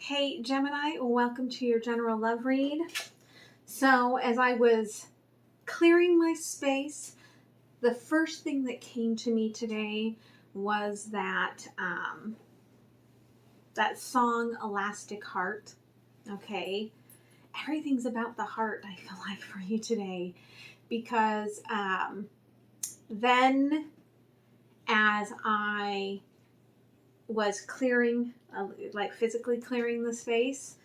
Hey Gemini, welcome to your general love read. So as I was clearing my space, the first thing that came to me today was that that song Elastic Heart. Okay, everything's about the heart, I feel like, for you today, because then as I was clearing, like physically clearing the space,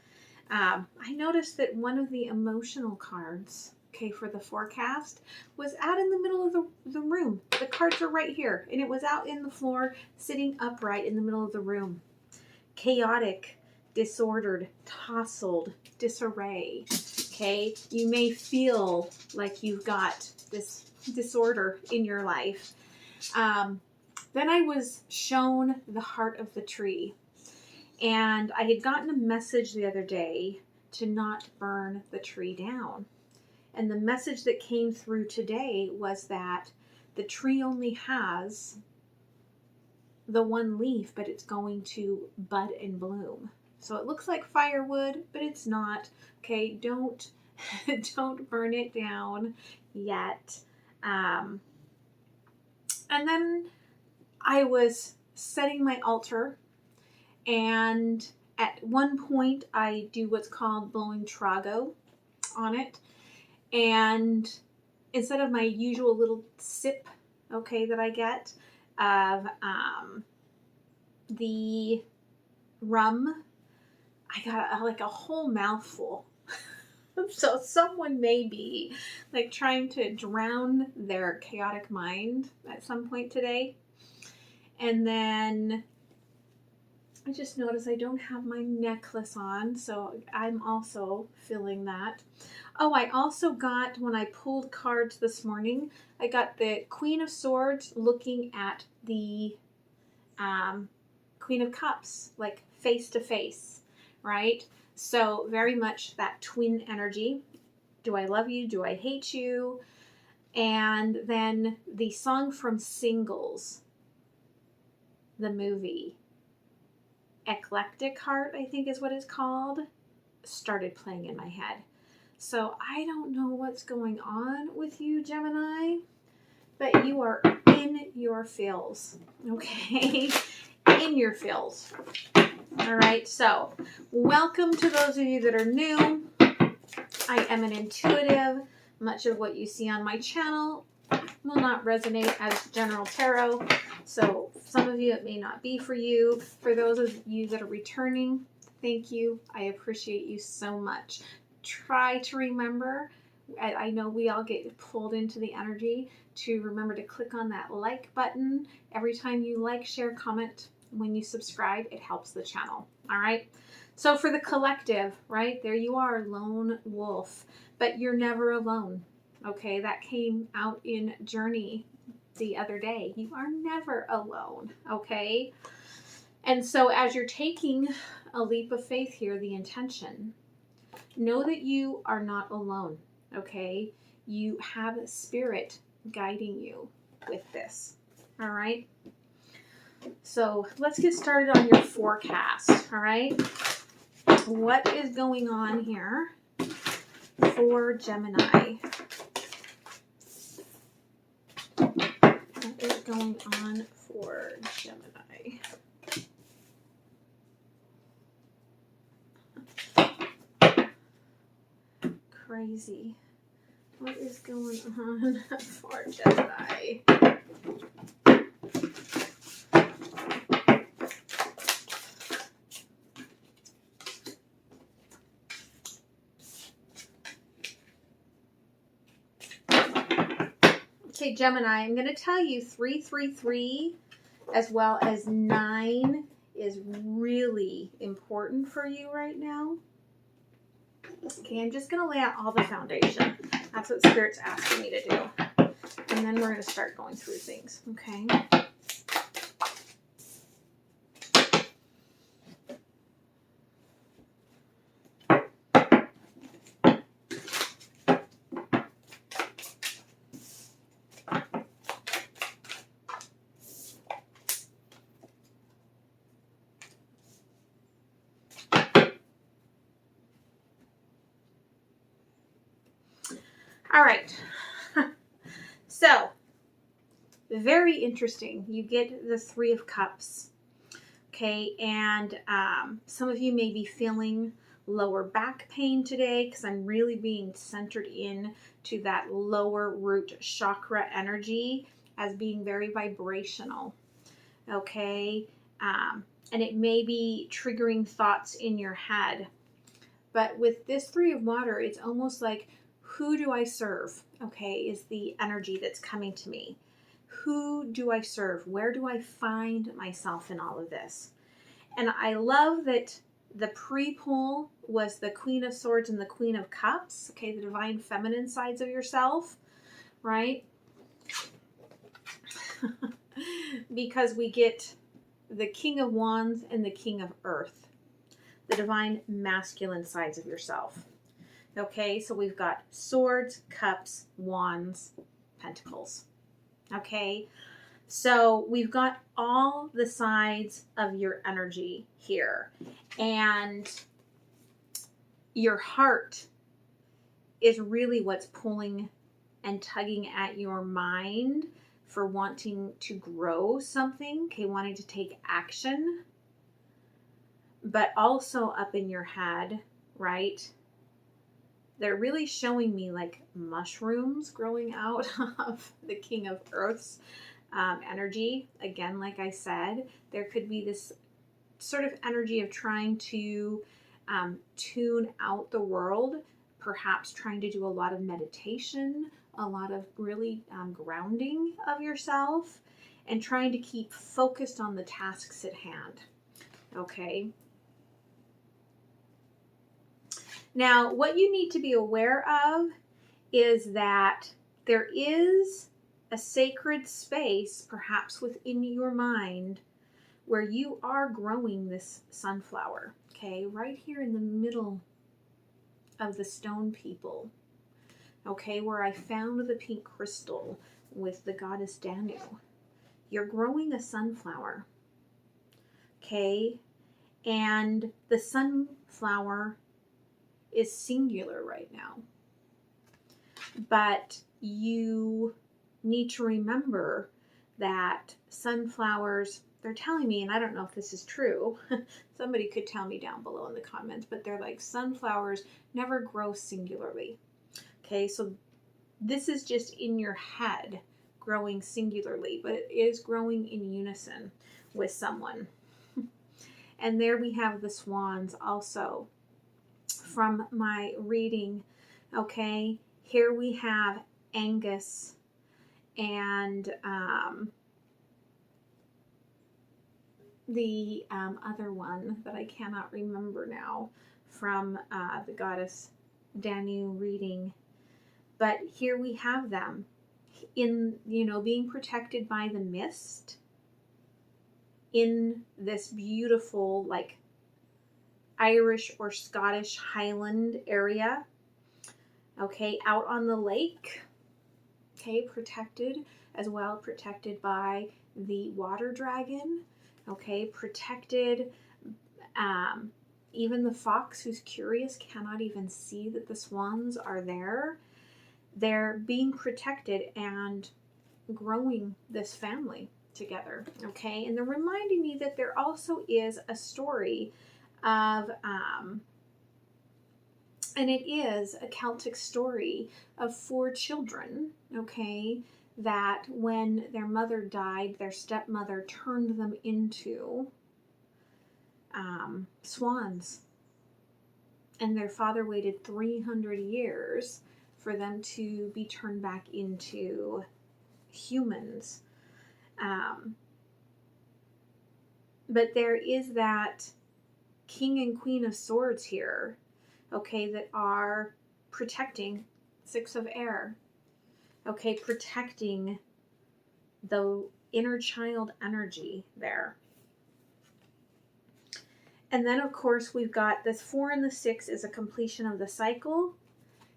I noticed that one of the emotional cards, okay, for the forecast was out in the middle of the room. The cards are right here, and it was out in the floor, sitting upright in the middle of the room. Chaotic, disordered, tousled, disarray. Okay, you may feel like you've got this disorder in your life. Then I was shown the heart of the tree, and I had gotten a message the other day to not burn the tree down. And the message that came through today was that the tree only has the one leaf, but it's going to bud and bloom. So it looks like firewood, but it's not. Okay, don't burn it down yet. And then I was setting my altar, and at one point I do what's called blowing trago on it, and instead of my usual little sip, okay, that I get of the rum, I got like a whole mouthful. So someone may be like trying to drown their chaotic mind at some point today. And then I just noticed I don't have my necklace on, so I'm also feeling that. Oh, I also got, when I pulled cards this morning, I got the Queen of Swords looking at the Queen of Cups, like face to face, right? So very much that twin energy. Do I love you? Do I hate you? And then the song from Singles, the movie, Eclectic Heart, I think is what it's called, started playing in my head. So I don't know what's going on with you, Gemini, but you are in your feels, okay? In your feels. All right, so welcome to those of you that are new. I am an intuitive. Much of what you see on my channel will not resonate as general tarot. So some of you, it may not be for you. For those of you that are returning, thank you. I appreciate you so much. Try to remember, I know we all get pulled into the energy, to remember to click on that like button. Every time you like, share, comment, when you subscribe, it helps the channel. All right. So for the collective, right, there you are, lone wolf, but you're never alone. Okay, that came out in Journey the other day. You are never alone, okay? And so as you're taking a leap of faith here, the intention, know that you are not alone, okay? You have a spirit guiding you with this, all right? So let's get started on your forecast, all right? What is going on here for Gemini? What is going on for Gemini? Crazy. What is going on for Gemini? Okay, Gemini, I'm going to tell you 333 as well as 9 is really important for you right now. Okay, I'm just going to lay out all the foundation. That's what Spirit's asking me to do. And then we're going to start going through things, okay? All right. So, very interesting. You get the Three of Cups. Okay, and some of you may be feeling lower back pain today because I'm really being centered in to that lower root chakra energy as being very vibrational. Okay, and it may be triggering thoughts in your head. But with this Three of Water, it's almost like, who do I serve? Okay, is the energy that's coming to me. Who do I serve? Where do I find myself in all of this? And I love that the pre-pull was the Queen of Swords and the Queen of Cups. Okay, the divine feminine sides of yourself, right? Because we get the King of Wands and the King of Earth, the divine masculine sides of yourself. Okay, so we've got Swords, Cups, Wands, Pentacles. Okay, so we've got all the sides of your energy here, and your heart is really what's pulling and tugging at your mind for wanting to grow something, okay, wanting to take action, but also up in your head, right? They're really showing me like mushrooms growing out of the King of Earth's energy. Again, like I said, there could be this sort of energy of trying to tune out the world, perhaps trying to do a lot of meditation, a lot of really grounding of yourself, and trying to keep focused on the tasks at hand. Okay. Now, what you need to be aware of is that there is a sacred space, perhaps within your mind, where you are growing this sunflower, okay, right here in the middle of the stone people, okay, where I found the pink crystal with the goddess Danu. You're growing a sunflower, okay, and the sunflower is singular right now. But you need to remember that sunflowers, they're telling me, and I don't know if this is true, somebody could tell me down below in the comments, but they're like, sunflowers never grow singularly. Okay, so this is just in your head growing singularly, but it is growing in unison with someone. And there we have the swans also from my reading. Okay, here we have Angus and the other one that I cannot remember now from the goddess Danu reading. But here we have them in, being protected by the mist in this beautiful, like, Irish or Scottish Highland area. Okay, out on the lake. Okay, protected as well, protected by the water dragon. Okay, protected. Even the fox, who's curious, cannot even see that the swans are there. They're being protected and growing this family together. Okay, and they're reminding me that there also is a story of, and it is a Celtic story of 4 children, okay, that when their mother died, their stepmother turned them into swans. And their father waited 300 years for them to be turned back into humans. But there is that King and Queen of Swords here, okay, that are protecting 6 of Air, okay, protecting the inner child energy there. And then, of course, we've got this 4 and the 6 is a completion of the cycle.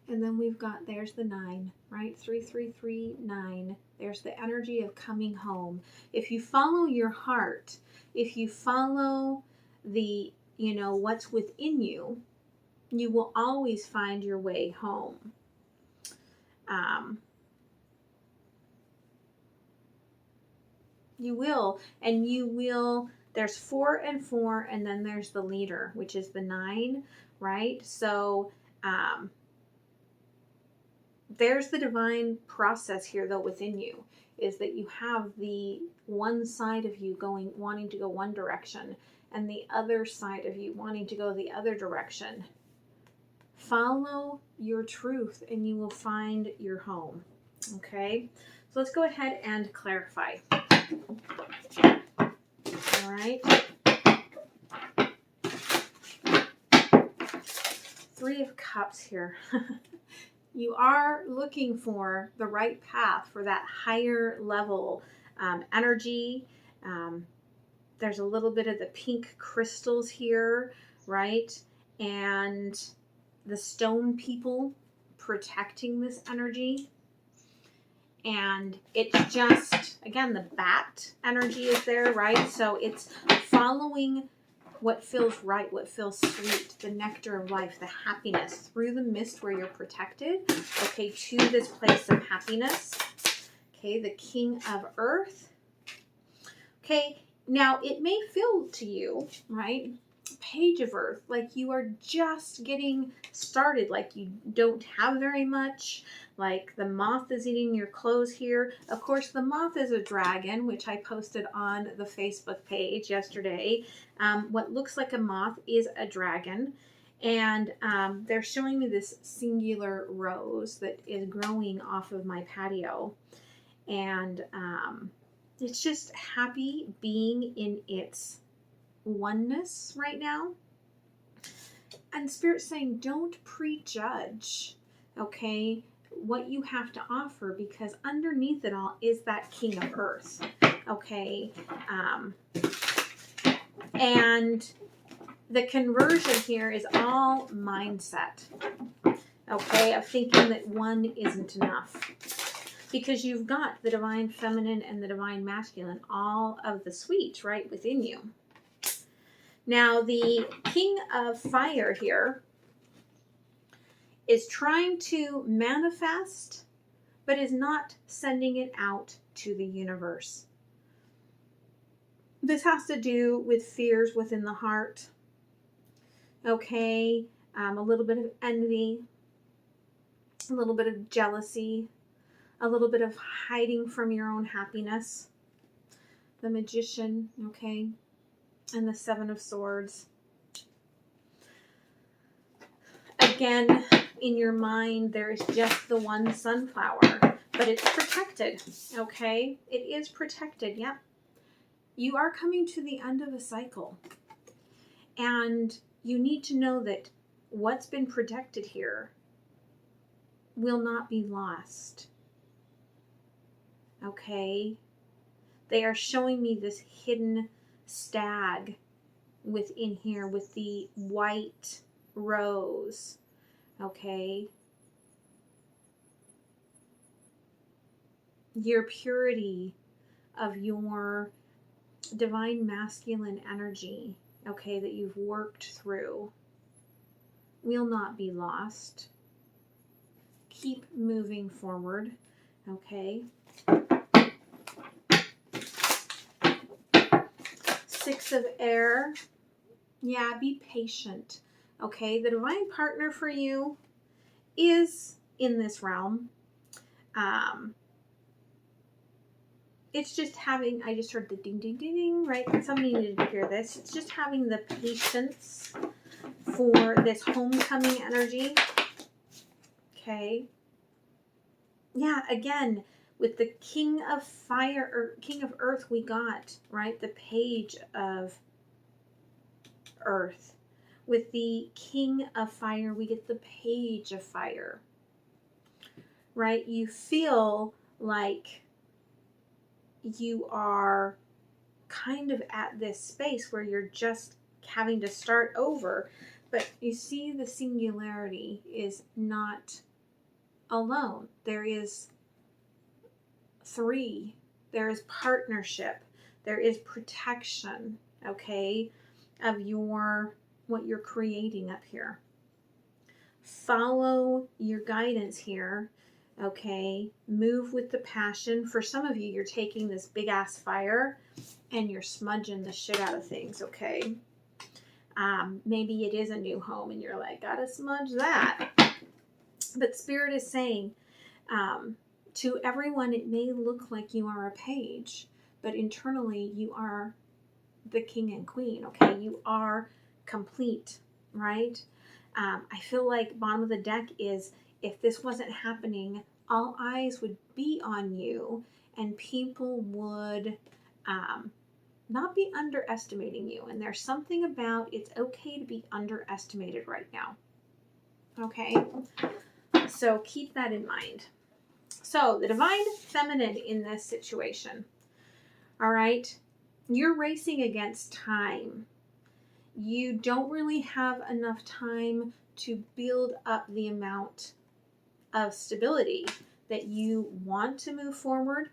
And then we've got, there's the 9, right? 3, 3, 3, 9. There's the energy of coming home. If you follow your heart, if you follow the, what's within you, you will always find your way home. You will, and you will. There's 4 and 4, and then there's the leader, which is the 9, right? So there's the divine process here, though, within you, is that you have the one side of you wanting to go one direction, and the other side of you wanting to go the other direction. Follow your truth, and you will find your home. Okay, so let's go ahead and clarify. All right. 3 of Cups here. You are looking for the right path for that higher level energy. There's a little bit of the pink crystals here, right? And the stone people protecting this energy. And it's just, again, the bat energy is there, right? So it's following what feels right, what feels sweet, the nectar of life, the happiness through the mist where you're protected, okay, to this place of happiness. Okay, the King of Earth. Okay, now it may feel to you, right, Page of Earth, like you are just getting started, like you don't have very much, like the moth is eating your clothes here. Of course, the moth is a dragon, which I posted on the Facebook page yesterday. What looks like a moth is a dragon, and they're showing me this singular rose that is growing off of my patio, and it's just happy being in its oneness right now. And Spirit's saying, don't prejudge, okay, what you have to offer, because underneath it all is that King of Earth, okay? And the conversion here is all mindset, okay, of thinking that one isn't enough. Because you've got the divine feminine and the divine masculine, all of the sweet right within you. Now, the King of Fire here is trying to manifest, but is not sending it out to the universe. This has to do with fears within the heart, okay? A little bit of envy, a little bit of jealousy, a little bit of hiding from your own happiness. The Magician, okay? And the 7 of Swords. Again, in your mind, there is just the one sunflower, but it's protected, okay? It is protected, yeah. You are coming to the end of a cycle, and you need to know that what's been protected here will not be lost, okay? They are showing me this hidden stag within here with the white rose, okay? Your purity of your divine masculine energy, okay, that you've worked through will not be lost. Keep moving forward, okay? 6 of Air. Yeah, be patient, okay? The divine partner for you is in this realm. It's just having, I just heard the ding, ding, ding, ding, right? Somebody needed to hear this. It's just having the patience for this homecoming energy, okay? Yeah, again, with the King of Fire, or King of Earth, we got, right, the Page of Earth. With the King of Fire, we get the Page of Fire, right? You feel like you are kind of at this space where you're just having to start over, but you see the singularity is not alone. There is 3. There is partnership. There is protection, okay, of what you're creating up here. Follow your guidance here. Okay, move with the passion. For some of you, you're taking this big ass fire and you're smudging the shit out of things, okay? Maybe it is a new home and you're like, gotta smudge that. But Spirit is saying, to everyone, it may look like you are a page, but internally you are the king and queen, okay? You are complete, right? I feel like bottom of the deck is, if this wasn't happening, all eyes would be on you and people would not be underestimating you. And there's something about it's okay to be underestimated right now. Okay? So keep that in mind. So the divine feminine in this situation. All right? You're racing against time. You don't really have enough time to build up the amount of stability that you want to move forward.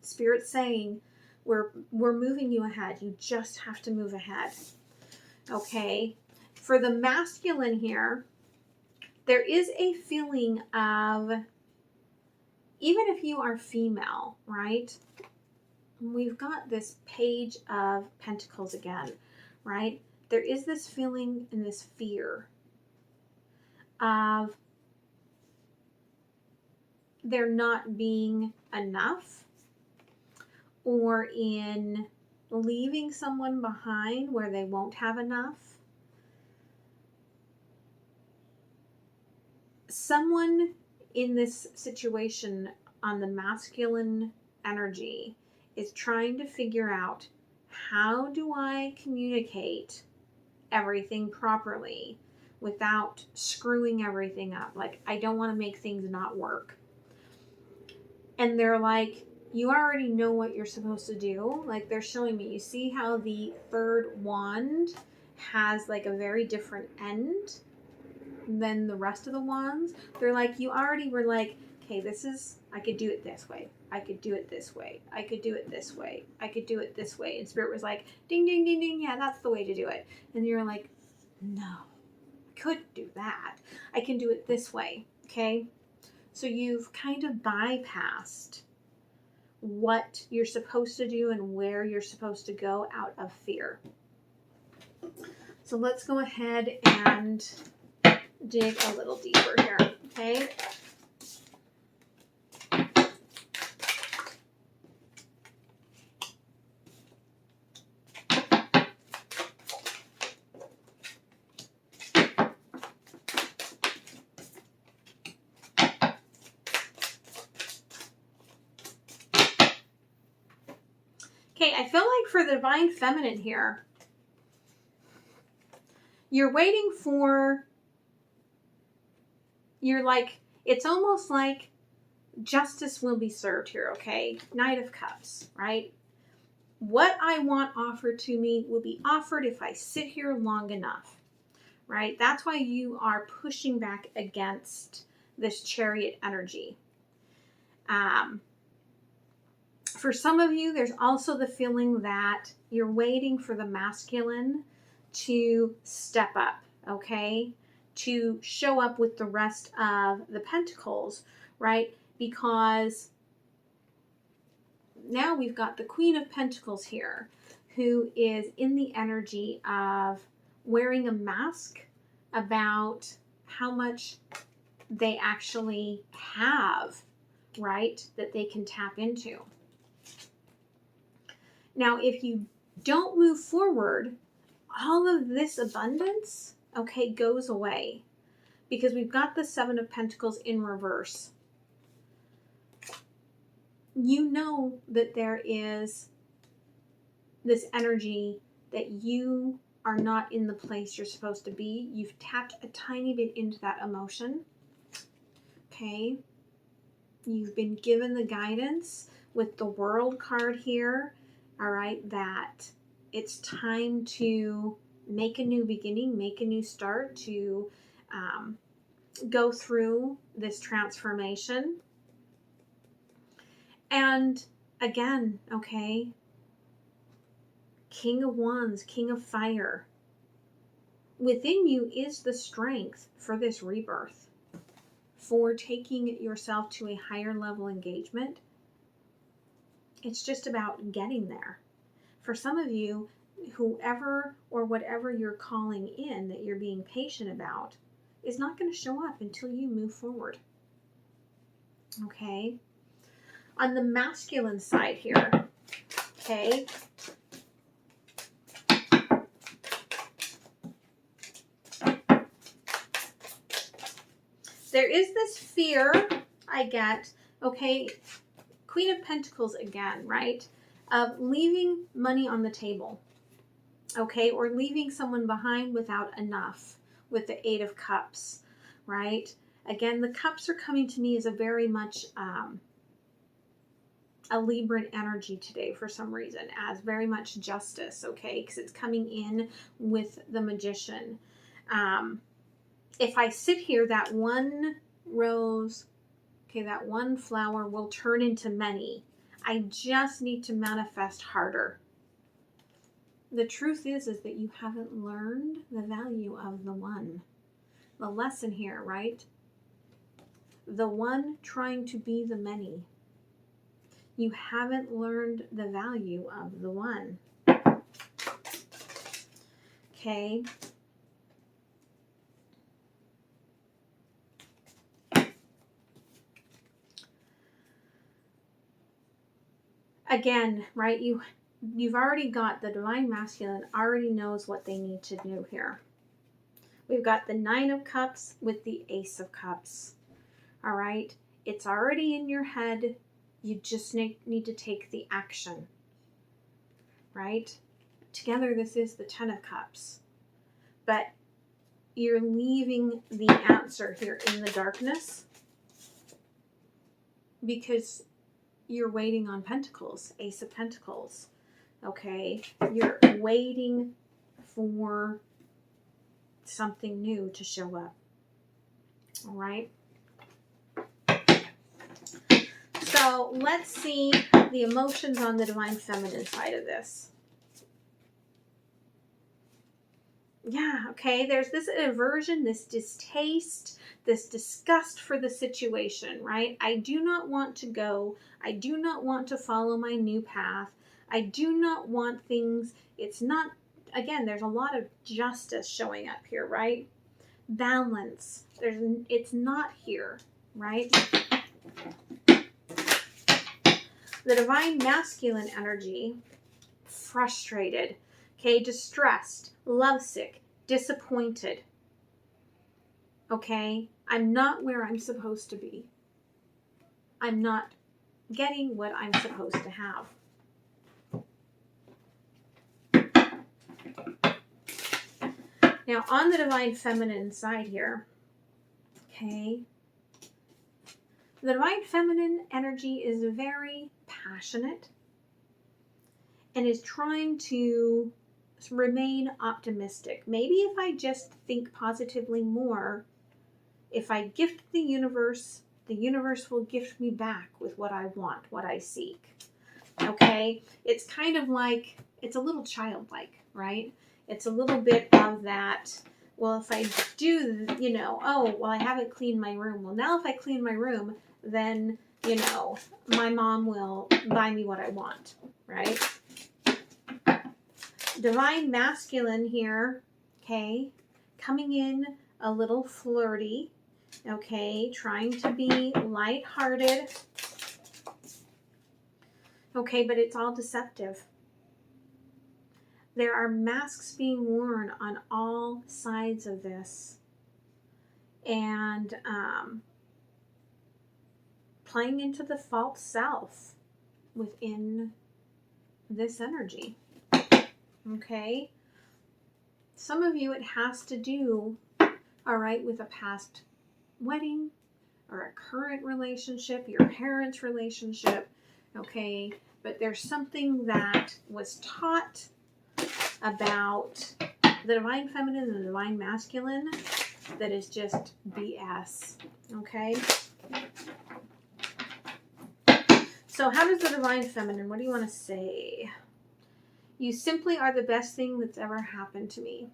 Spirit's saying, we're moving you ahead. You just have to move ahead. Okay? For the masculine here, there is a feeling of, even if you are female, right? We've got this Page of Pentacles again, right? There is this feeling and this fear of there not being enough, or in leaving someone behind where they won't have enough. Someone in this situation on the masculine energy is trying to figure out, how do I communicate everything properly without screwing everything up? Like, I don't want to make things not work. And they're like, you already know what you're supposed to do. Like, they're showing me, you see how the third wand has like a very different end than the rest of the wands? They're like, you already were like, okay, this is, I could do it this way. I could do it this way. I could do it this way. I could do it this way. And Spirit was like, ding, ding, ding, ding. Yeah, that's the way to do it. And you're like, no, I couldn't do that. I can do it this way. Okay. So you've kind of bypassed what you're supposed to do and where you're supposed to go out of fear. So let's go ahead and dig a little deeper here, okay? Okay, I feel like for the divine feminine here, you're waiting for, you're like, it's almost like justice will be served here, okay? Knight of Cups, right? What I want offered to me will be offered if I sit here long enough, right? That's why you are pushing back against this Chariot energy. For some of you, there's also the feeling that you're waiting for the masculine to step up, okay? To show up with the rest of the pentacles, right? Because now we've got the Queen of Pentacles here, who is in the energy of wearing a mask about how much they actually have, right? That they can tap into. Now, if you don't move forward, all of this abundance, okay, goes away, because we've got the Seven of Pentacles in reverse. You know that there is this energy that you are not in the place you're supposed to be. You've tapped a tiny bit into that emotion, okay? You've been given the guidance with the World card here, all right, that it's time to make a new beginning, make a new start, to go through this transformation. And again, okay, King of Wands, King of Fire. Within you is the strength for this rebirth. for taking yourself to a higher level engagement. It's just about getting there. For some of you, whoever or whatever you're calling in that you're being patient about is not going to show up until you move forward. Okay? On the masculine side here, okay, there is this fear I get, okay, Queen of Pentacles again, right, of leaving money on the table, okay, or leaving someone behind without enough with the Eight of Cups, right? Again, the cups are coming to me as a very much a Libran energy today for some reason, as very much justice, okay, because it's coming in with the Magician. If I sit here, that one rose, okay, that one flower will turn into many. I just need to manifest harder. The truth is that you haven't learned the value of the one. The lesson here, right? The one trying to be the many. You haven't learned the value of the one. Okay. Again, right, you've already got the Divine Masculine already knows what they need to do here. We've got the Nine of Cups with the Ace of Cups. All right, it's already in your head. You just need to take the action, right? Together, this is the Ten of Cups. But you're leaving the answer here in the darkness because you're waiting on Pentacles, Ace of Pentacles, okay? You're waiting for something new to show up, all right? So let's see the emotions on the Divine Feminine side of this. Yeah, okay, there's this aversion, this distaste, this disgust for the situation, right? I do not want to go. I do not want to follow my new path. I do not want things. It's not, again, there's a lot of justice showing up here, right? Balance. It's not here, right? The Divine Masculine energy, frustrated, okay, distressed, lovesick, disappointed. Okay, I'm not where I'm supposed to be. I'm not getting what I'm supposed to have. Now, on the Divine Feminine side here, okay, the Divine Feminine energy is very passionate and is trying to remain optimistic. Maybe if I just think positively more, if I gift the universe will gift me back with what I want, what I seek. Okay? It's kind of like, it's a little childlike, right? It's a little bit of that, well, if I do, oh, well, I haven't cleaned my room. Well, now if I clean my room, then, my mom will buy me what I want, right? Divine Masculine here, okay, coming in a little flirty, okay, trying to be lighthearted, okay, but it's all deceptive. There are masks being worn on all sides of this, and playing into the false self within this energy. Okay, some of you, it has to do, all right, with a past wedding or a current relationship, your parents' relationship, okay, but there's something that was taught about the Divine Feminine and the Divine Masculine that is just BS, okay? So how does the Divine Feminine, what do you want to say? You simply are the best thing that's ever happened to me.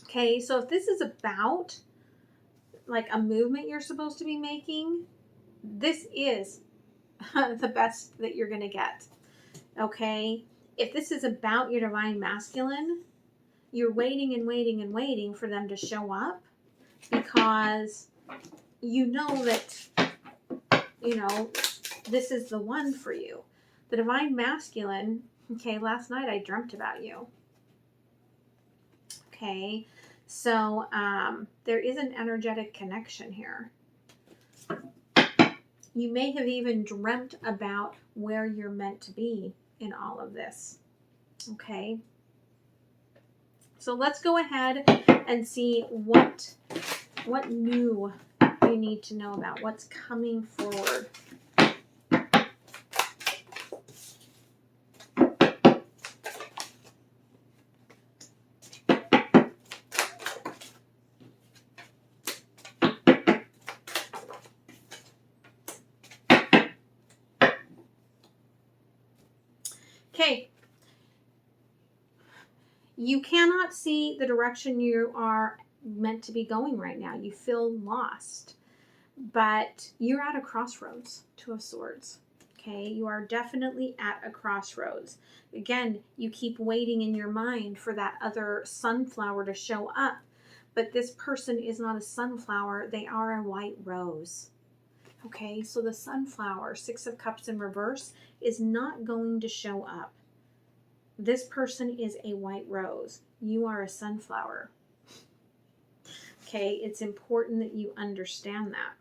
Okay, so if this is about like a movement you're supposed to be making, this is the best that you're going to get. Okay? If this is about your divine masculine, you're waiting and waiting and waiting for them to show up, because you know that, you know, this is the one for you. The divine masculine, okay, last night I dreamt about you. Okay, so there is an energetic connection here. You may have even dreamt about where you're meant to be in all of this. Okay, so let's go ahead and see what new you need to know about, what's coming forward. Okay, you cannot see the direction you are meant to be going right now. You feel lost, but you're at a crossroads, Two of Swords. Okay, you are definitely at a crossroads. Again, you keep waiting in your mind for that other sunflower to show up, but this person is not a sunflower, they are a white rose. Okay, so the sunflower, Six of Cups in reverse, is not going to show up. This person is a white rose. You are a sunflower. Okay, it's important that you understand that.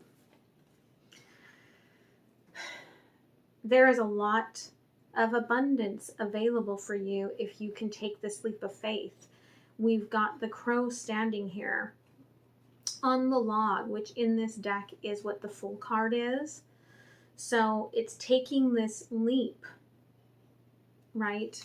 There is a lot of abundance available for you if you can take this leap of faith. We've got the crow standing here on the log, which in this deck is what the Fool card is. So it's taking this leap, right,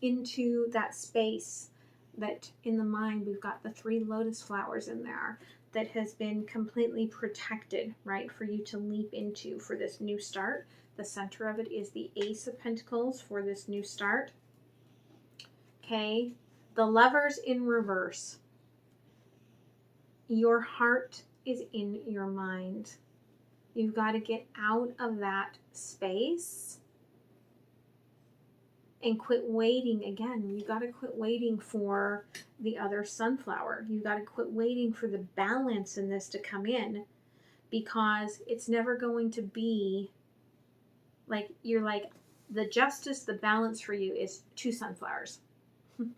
into that space that in the mind we've got the 3 lotus flowers in there that has been completely protected, right, for you to leap into for this new start. The center of it is the Ace of Pentacles for this new start. Okay, the Lovers in reverse. Your heart is in your mind. You've got to get out of that space and quit waiting. Again, you got to quit waiting for the other sunflower. You got to quit waiting for the balance in this to come in, because it's never going to be like, you're like, the justice, the balance for you is 2 sunflowers.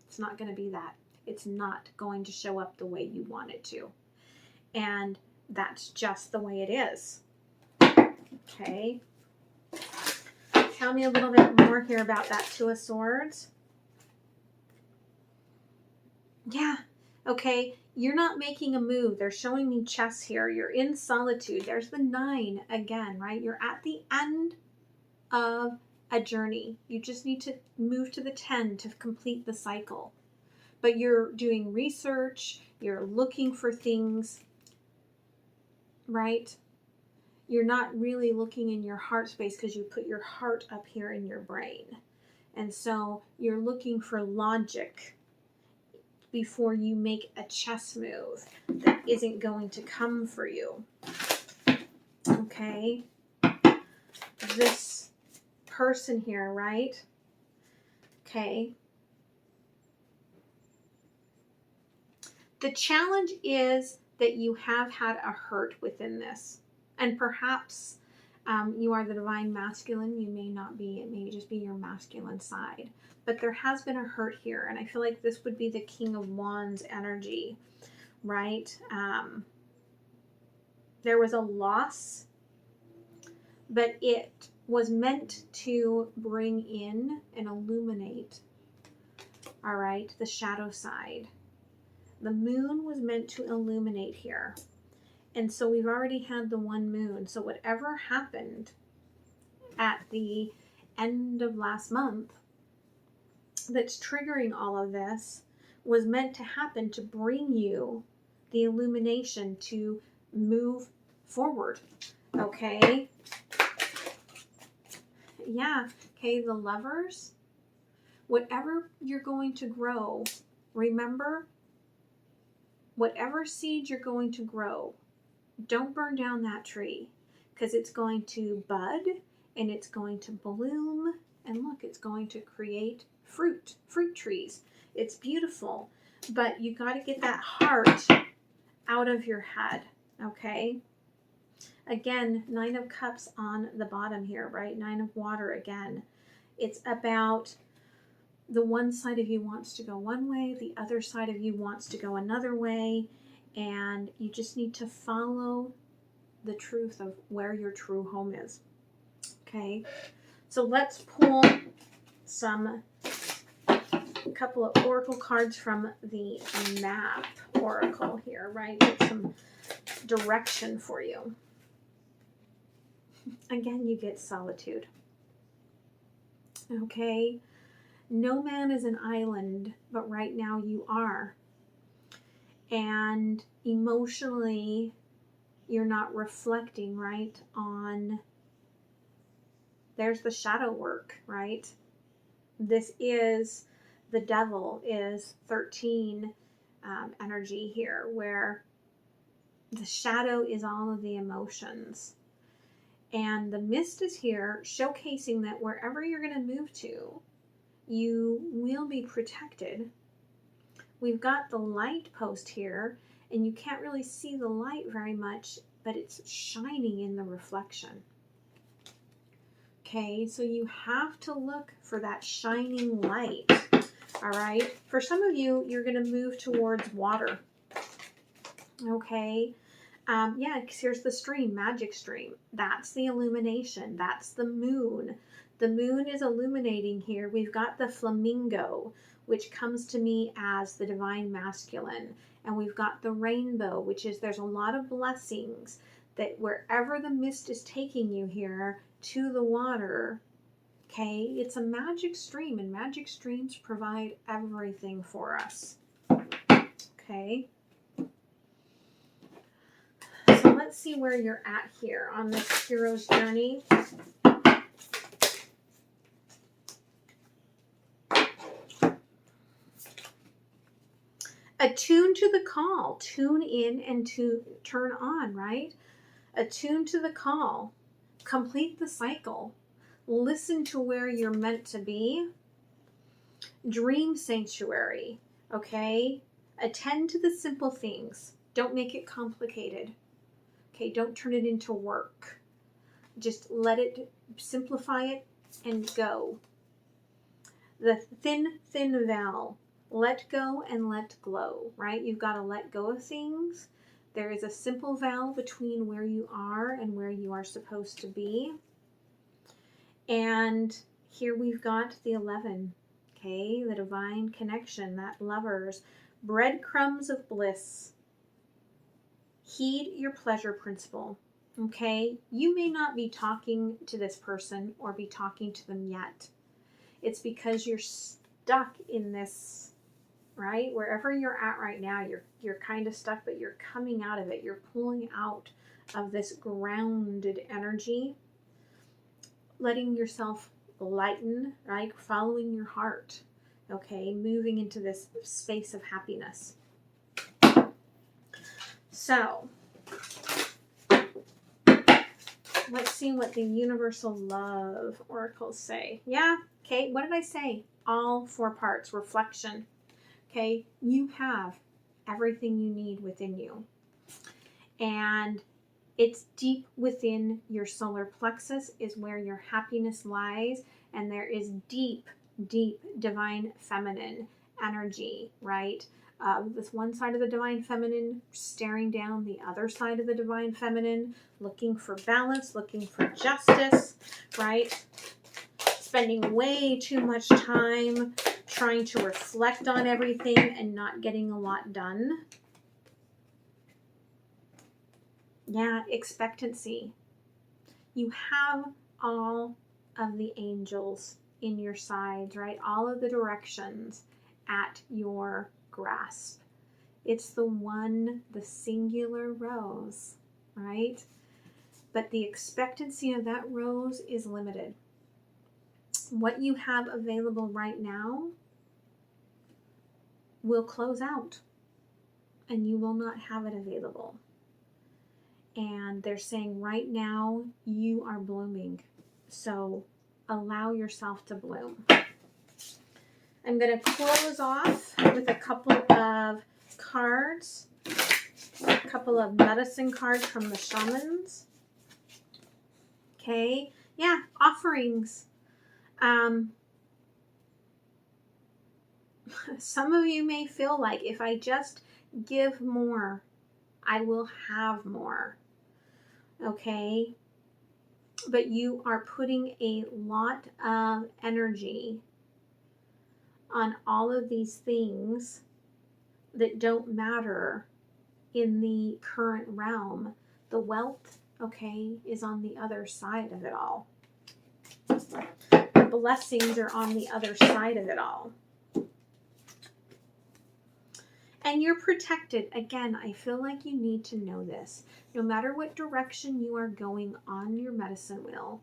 It's not going to be that. It's not going to show up the way you want it to. And that's just the way it is. Okay. Tell me a little bit more here about that Two of Swords. Yeah. Okay. You're not making a move. They're showing me chess here. You're in solitude. There's the 9 again, right? You're at the end of a journey. You just need to move to the 10 to complete the cycle. But you're doing research. You're looking for things, right? You're not really looking in your heart space because you put your heart up here in your brain. And so you're looking for logic before you make a chess move that isn't going to come for you. Okay? This person here, right? Okay. The challenge is that you have had a hurt within this. And perhaps you are the divine masculine. You may not be. It may just be your masculine side. But there has been a hurt here. And I feel like this would be the King of Wands energy, right? There was a loss, but it was meant to bring in and illuminate, all right, the shadow side. The moon was meant to illuminate here. And so we've already had the 1 moon. So whatever happened at the end of last month that's triggering all of this was meant to happen to bring you the illumination to move forward. Okay? Yeah. Okay, the Lovers. Whatever you're going to grow, remember, whatever seed you're going to grow, don't burn down that tree, because it's going to bud and it's going to bloom, and look, it's going to create fruit trees. It's beautiful, but you got to get that heart out of your head, okay? Again, 9 of Cups on the bottom here, right? 9 of Water again. It's about the one side of you wants to go one way, the other side of you wants to go another way, and you just need to follow the truth of where your true home is. Okay, so let's pull a couple of oracle cards from the map oracle here, right? Get some direction for you. Again, you get solitude. Okay, no man is an island, but right now you are. And emotionally, you're not reflecting, right, on, there's the shadow work, right? This is, the devil is 13 energy here, where the shadow is all of the emotions. And the mist is here, showcasing that wherever you're going to move to, you will be protected. We've got the light post here, and you can't really see the light very much, but it's shining in the reflection. Okay, so you have to look for that shining light. All right, for some of you, you're going to move towards water. Okay, yeah, because here's the stream, magic stream. That's the illumination. That's the moon. The moon is illuminating here. We've got the flamingo, which comes to me as the divine masculine. And we've got the rainbow, which is, there's a lot of blessings that wherever the mist is taking you here to the water, okay, it's a magic stream, and magic streams provide everything for us. Okay. So let's see where you're at here on this hero's journey. Attune to the call. Tune in and to turn on, right? Attune to the call. Complete the cycle. Listen to where you're meant to be. Dream sanctuary, okay? Attend to the simple things. Don't make it complicated. Okay, don't turn it into work. Just let it, simplify it and go. The thin veil. Let go and let glow, right? You've got to let go of things. There is a simple veil between where you are and where you are supposed to be. And here we've got the 11, okay? The divine connection, that lovers, breadcrumbs of bliss. Heed your pleasure principle, okay? You may not be talking to this person or be talking to them yet. It's because you're stuck in this, right? Wherever you're at right now, you're kind of stuck, but you're coming out of it. You're pulling out of this grounded energy, letting yourself lighten, right? Following your heart, okay? Moving into this space of happiness. So, let's see what the universal love oracles say. Yeah, okay, what did I say? All 4 parts, reflection. Okay, you have everything you need within you. And it's deep within your solar plexus is where your happiness lies. And there is deep, deep divine feminine energy, right? This one side of the divine feminine staring down the other side of the divine feminine, looking for balance, looking for justice, right? Spending way too much time trying to reflect on everything and not getting a lot done. Yeah, expectancy. You have all of the angels in your sides, right? All of the directions at your grasp. It's the one, the singular rose, right? But the expectancy of that rose is limited. What you have available right now will close out, and you will not have it available. And they're saying right now you are blooming. So allow yourself to bloom. I'm going to close off with a couple of cards, a couple of medicine cards from the shamans. Okay. Yeah, offerings. Some of you may feel like if I just give more, I will have more. Okay. But you are putting a lot of energy on all of these things that don't matter in the current realm. The wealth, okay, is on the other side of it all. The blessings are on the other side of it all. And you're protected. Again, I feel like you need to know this. No matter what direction you are going on your medicine wheel,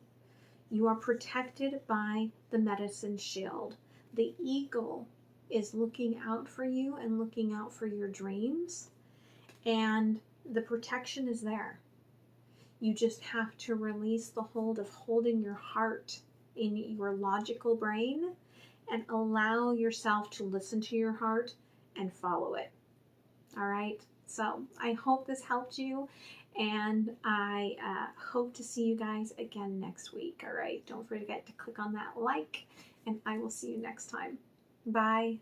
you are protected by the medicine shield. The eagle is looking out for you and looking out for your dreams. And the protection is there. You just have to release the hold of holding your heart in your logical brain and allow yourself to listen to your heart and follow it. All right. So I hope this helped you, and I hope to see you guys again next week. All right. Don't forget to click on that like, and I will see you next time. Bye.